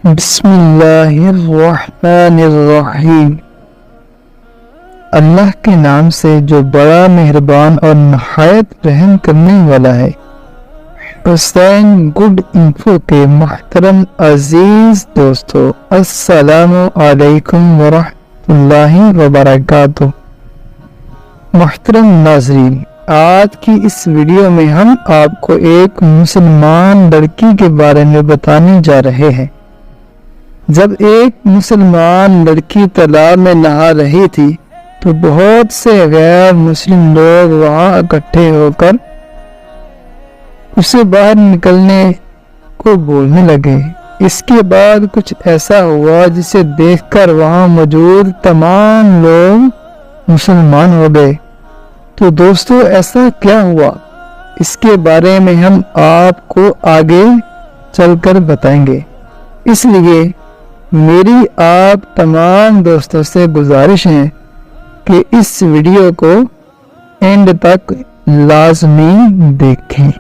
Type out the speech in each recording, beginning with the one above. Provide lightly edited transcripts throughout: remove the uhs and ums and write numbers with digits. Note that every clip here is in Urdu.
بسم اللہ الرحمن الرحیم۔ اللہ کے نام سے جو بڑا مہربان اور نہایت رحم کرنے والا ہے۔ حسین گڈ انفو کے محترم عزیز دوستو، السلام علیکم ورحمۃ اللہ وبرکاتہ۔ محترم ناظرین، آج کی اس ویڈیو میں ہم آپ کو ایک مسلمان لڑکی کے بارے میں بتانے جا رہے ہیں۔ جب ایک مسلمان لڑکی تالاب میں نہا رہی تھی تو بہت سے غیر مسلم لوگ وہاں اکٹھے ہو کر اسے باہر نکلنے کو بولنے لگے۔ اس کے بعد کچھ ایسا ہوا جسے دیکھ کر وہاں موجود تمام لوگ مسلمان ہو گئے۔ تو دوستو، ایسا کیا ہوا؟ اس کے بارے میں ہم آپ کو آگے چل کر بتائیں گے۔ اس لیے میری آپ تمام دوستوں سے گزارش ہے کہ اس ویڈیو کو اینڈ تک لازمی دیکھیں۔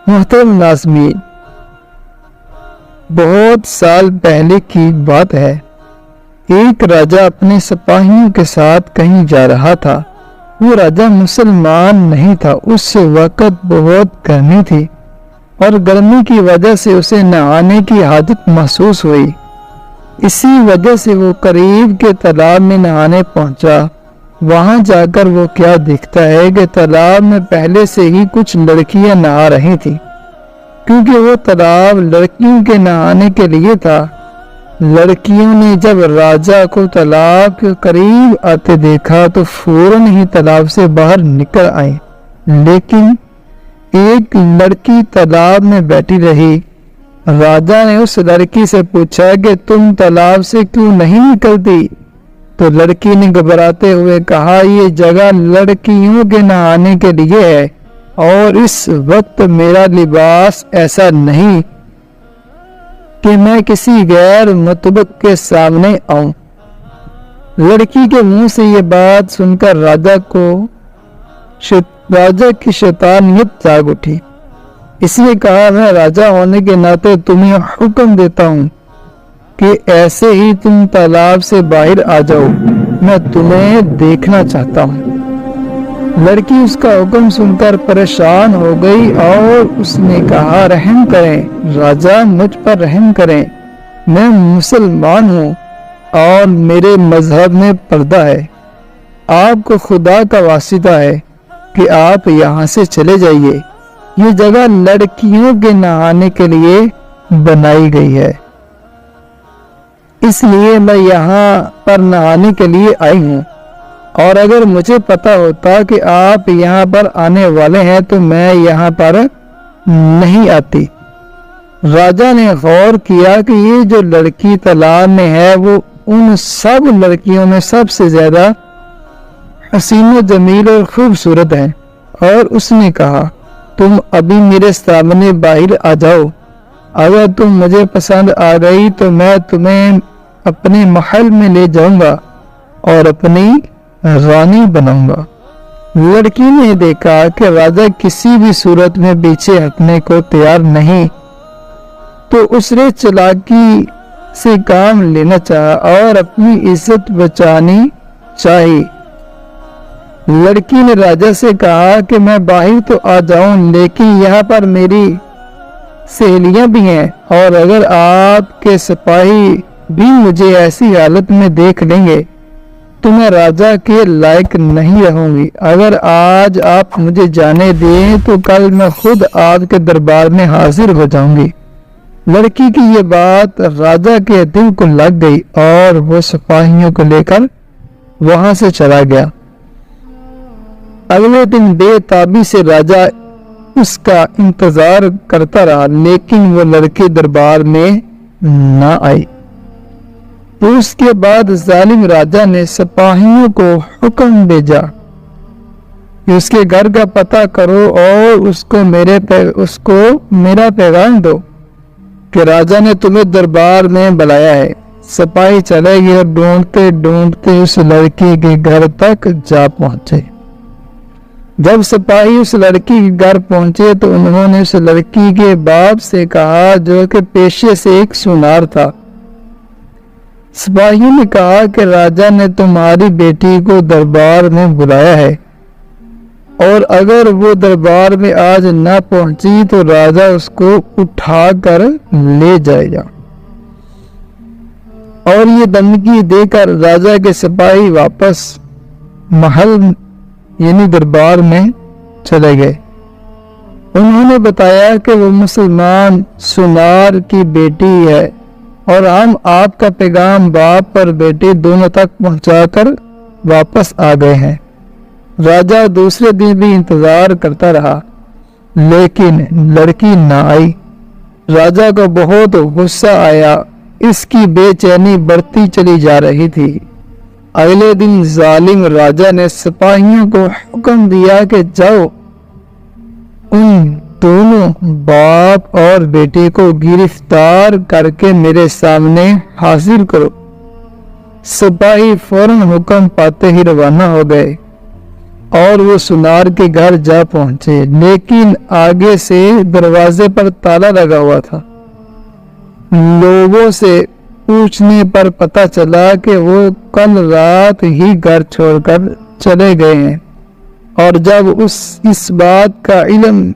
محترم ناظرین، بہت سال پہلے کی بات ہے۔ ایک راجہ اپنے سپاہیوں کے ساتھ کہیں جا رہا تھا۔ وہ راجہ مسلمان نہیں تھا۔ اس وقت بہت گرمی تھی اور گرمی کی وجہ سے اسے نہانے کی حاجت محسوس ہوئی۔ اسی وجہ سے وہ قریب کے تالاب میں نہانے پہنچا۔ وہاں جا کر وہ کیا دیکھتا ہے کہ تالاب میں پہلے سے ہی کچھ لڑکیاں نہا رہی تھیں، کیونکہ وہ تالاب لڑکیوں کے نہانے کے لیے تھا۔ لڑکیوں نے جب راجہ کو تالاب کے قریب آتے دیکھا تو فوراً ہی تالاب سے باہر نکل آئیں، لیکن ایک لڑکی تالاب میں بیٹھی رہی۔ راجہ نے اس لڑکی سے پوچھا کہ تم تالاب سے کیوں نہیں نکلتی؟ تو لڑکی نے گھبراتے ہوئے کہا، یہ جگہ لڑکیوں کے نہانے کے لیے ہے اور اس وقت میرا لباس ایسا نہیں کہ میں کسی غیر متبق کے سامنے آؤں۔ لڑکی کے منہ سے یہ بات سن کر راجہ کی شیطانیت جاگ اٹھی۔ اس نے کہا، میں راجہ ہونے کے ناطے تمہیں حکم دیتا ہوں کہ ایسے ہی تم تالاب سے باہر آ جاؤ، میں تمہیں دیکھنا چاہتا ہوں۔ لڑکی اس کا حکم سن کر پریشان ہو گئی اور اس نے کہا، رحم کریں راجہ، مجھ پر رحم کریں، میں مسلمان ہوں اور میرے مذہب میں پردہ ہے۔ آپ کو خدا کا واسطہ ہے کہ آپ یہاں سے چلے جائیے، یہ جگہ لڑکیوں کے نہانے کے لیے بنائی گئی ہے، اس لیے میں یہاں پر نہانے کے لیے آئی ہوں، اور اگر مجھے پتا ہوتا کہ آپ یہاں پر آنے والے ہیں تو میں یہاں پر نہیں آتی۔ راجہ نے غور کیا کہ یہ جو لڑکی تالاب میں ہے وہ ان سب لڑکیوں میں سب سے زیادہ حسین و جمیل اور خوبصورت ہے، اور اس نے کہا، تم ابھی میرے سامنے باہر آ جاؤ، اگر تم مجھے پسند آ گئی تو میں تمہیں اپنے محل میں لے جاؤں گا اور اپنی رانی بناؤں گا۔ لڑکی نے دیکھا کہ راجہ کسی بھی صورت میں پیچھے ہٹنے کو تیار نہیں، تو اس نے چالاکی سے کام لینا چاہا اور اپنی عزت بچانی چاہی۔ لڑکی نے راجہ سے کہا کہ میں باہر تو آ جاؤں، لیکن یہاں پر میری سہیلیاں بھی ہیں، اور اگر آپ کے سپاہی بھی مجھے ایسی حالت میں دیکھ لیں گے تو میں راجہ کے لائق نہیں رہوں گی۔ اگر آج آپ مجھے جانے دیں تو کل میں خود آپ کے دربار میں حاضر ہو جاؤں گی۔ لڑکی کی یہ بات راجہ کے دل کو لگ گئی اور وہ سپاہیوں کو لے کر وہاں سے چلا گیا۔ اگلے دن بے تابی سے راجہ اس کا انتظار کرتا رہا، لیکن وہ لڑکی دربار میں نہ آئی۔ تو اس کے بعد ظالم راجہ نے سپاہیوں کو حکم بھیجا کہ اس کے گھر کا پتہ کرو اور اس کو میرا پیغام دو کہ راجہ نے تمہیں دربار میں بلایا ہے۔ سپاہی چلے گئے اور ڈھونڈتے ڈھونڈتے اس لڑکی کے گھر تک جا پہنچے۔ جب سپاہی اس لڑکی کے گھر پہنچے تو انہوں نے اس لڑکی کے باپ سے کہا، جو کہ پیشے سے ایک سونار تھا، سپاہیوں نے کہا کہ راجا نے تمہاری بیٹی کو دربار میں بلایا ہے، اور اگر وہ دربار میں آج نہ پہنچی تو راجا اس کو اٹھا کر لے جائے گا۔ اور یہ دھمکی دے کر راجا کے سپاہی واپس محل یعنی دربار میں چلے گئے۔ انہوں نے بتایا کہ وہ مسلمان سونار کی بیٹی ہے اور ہم آپ کا پیغام باپ اور بیٹی دونوں تک پہنچا کر واپس آ گئے ہیں۔ راجا دوسرے دن بھی انتظار کرتا رہا لیکن لڑکی نہ آئی۔ راجا کو بہت غصہ آیا، اس کی بے چینی بڑھتی چلی جا رہی تھی۔ اگلے دن ظالم راجا نے سپاہیوں کو حکم دیا کہ جاؤ ان دونوں باپ اور بیٹی کو گرفتار کر کے میرے سامنے حاضر کرو۔ سپاہی فوراً حکم پاتے ہی روانہ ہو گئے اور وہ سونار کے گھر جا پہنچے، لیکن آگے سے دروازے پر تالا لگا ہوا تھا۔ لوگوں سے پوچھنے پر پتہ چلا کہ وہ کل رات ہی گھر چھوڑ کر چلے گئے ہیں، اور جب اس بات کا علم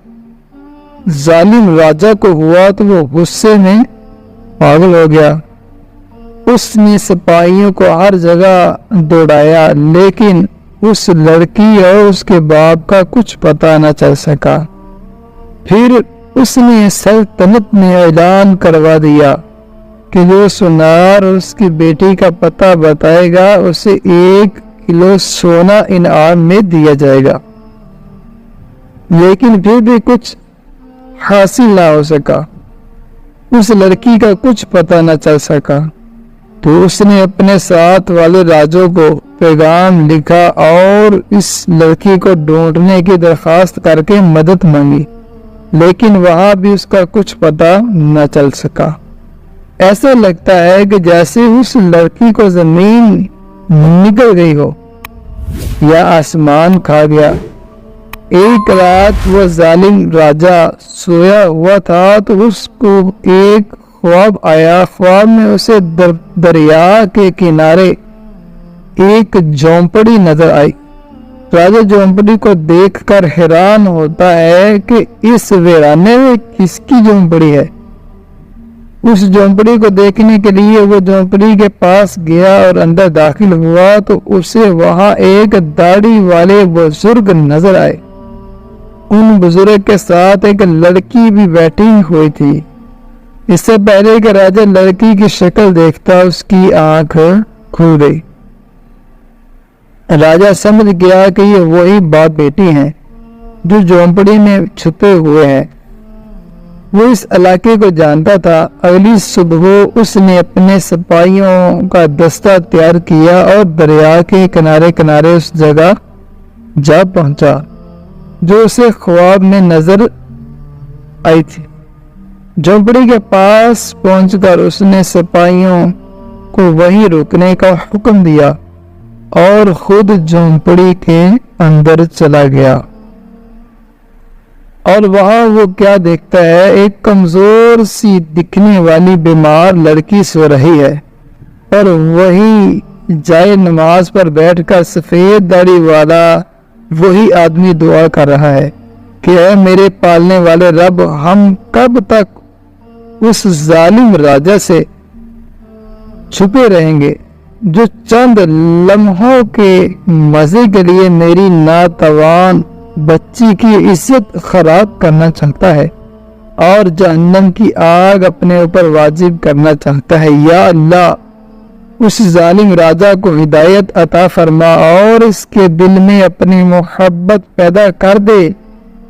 ظالم راجا کو ہوا تو وہ غصے میں پاگل ہو گیا۔ اس نے سپاہیوں کو ہر جگہ دوڑایا لیکن اس لڑکی اور اس کے باپ کا کچھ پتہ نہ چل سکا۔ پھر اس نے سلطنت میں اعلان کروا دیا کہ جو سونار اور اس کی بیٹی کا پتہ بتائے گا اسے 1 کلو سونا انعام میں دیا جائے گا، لیکن پھر بھی کچھ حاصل نہ ہو سکا۔ اس لڑکی کا کچھ پتہ نہ چل سکا تو اس نے اپنے ساتھ والے راجوں کو پیغام لکھا اور اس لڑکی کو ڈھونڈنے کی درخواست کر کے مدد مانگی، لیکن وہاں بھی اس کا کچھ پتہ نہ چل سکا۔ ایسا لگتا ہے کہ جیسے اس لڑکی کو زمین نکل گئی ہو یا آسمان کھا گیا۔ ایک رات وہ ظالم راجا سویا ہوا تھا تو اس کو ایک خواب آیا۔ خواب میں اسے دریا کے کنارے ایک جھونپڑی نظر آئی۔ راجا جھونپڑی کو دیکھ کر حیران ہوتا ہے کہ اس ویرانے میں کس کی جھونپڑی ہے۔ اس جھونپڑی کو دیکھنے کے لیے وہ جھونپڑی کے پاس گیا اور اندر داخل ہوا تو اسے وہاں ایک داڑھی والے بزرگ نظر آئے۔ ان بزرگ کے ساتھ ایک لڑکی بھی بیٹھی ہوئی تھی۔ اس سے پہلے کہ راجا لڑکی کی شکل دیکھتا اس کی آنکھ کھل گئی۔ راجا سمجھ گیا کہ یہ وہی باپ بیٹی ہیں جو جھونپڑی میں چھپے ہوئے ہیں۔ وہ اس علاقے کو جانتا تھا۔ اگلی صبح اس نے اپنے سپاہیوں کا دستہ تیار کیا اور دریا کے کنارے کنارے اس جگہ جا پہنچا جو اسے خواب میں نظر آئی تھی۔ جھونپڑی کے پاس پہنچ کر اس نے سپاہیوں کو وہیں رکنے کا حکم دیا اور خود جھونپڑی کے اندر چلا گیا۔ اور وہاں وہ کیا دیکھتا ہے، ایک کمزور سی دکھنے والی بیمار لڑکی سو رہی ہے اور وہی جائے نماز پر بیٹھ کر سفید داڑھی والا وہی آدمی دعا کر رہا ہے کہ اے میرے پالنے والے رب، ہم کب تک اس ظالم راجا سے چھپے رہیں گے جو چند لمحوں کے مزے کے لیے میری ناتوان بچی کی عزت خراب کرنا چاہتا ہے اور جہنم کی آگ اپنے اوپر واجب کرنا چاہتا ہے۔ یا اللہ، اس ظالم راجا کو ہدایت عطا فرما اور اس کے دل میں اپنی محبت پیدا کر دے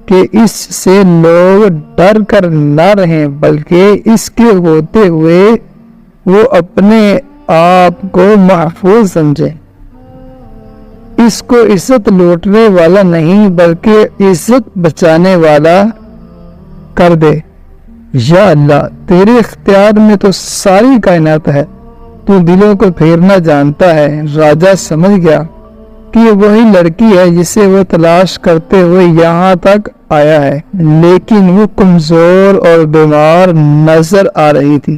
کہ اس سے لوگ ڈر کر نہ رہیں بلکہ اس کے ہوتے ہوئے وہ اپنے آپ کو محفوظ سمجھیں۔ اس کو عزت لوٹنے والا نہیں بلکہ عزت بچانے والا کر دے۔ یا اللہ، تیرے اختیار میں تو ساری کائنات ہے، تو دلوں کو پھیرنا جانتا ہے۔ راجا سمجھ گیا کہ یہ وہی لڑکی ہے جسے وہ تلاش کرتے ہوئے یہاں تک آیا ہے، لیکن وہ کمزور اور بیمار نظر آ رہی تھی۔